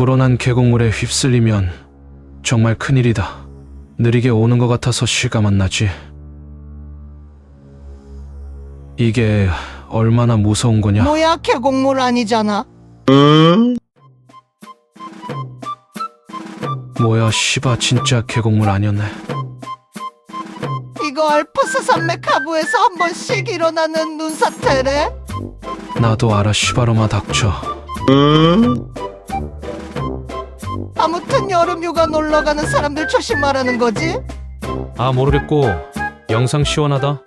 불어난 계곡물에 휩쓸리면 정말 큰일이다. 느리게 오는 것 같아서 실감은 나지. 이게 얼마나 무서운 거냐? 뭐야, 계곡물 아니잖아. 뭐야, 시바 진짜 계곡물 아니었네. 이거 알프스 산맥 하부에서 한 번씩 일어나는 눈사태래. 나도 알아, 시바로마 닥쳐. 아무튼 여름 휴가 놀러 가는 사람들 조심하라는 거지. 아, 모르겠고 영상 시원하다.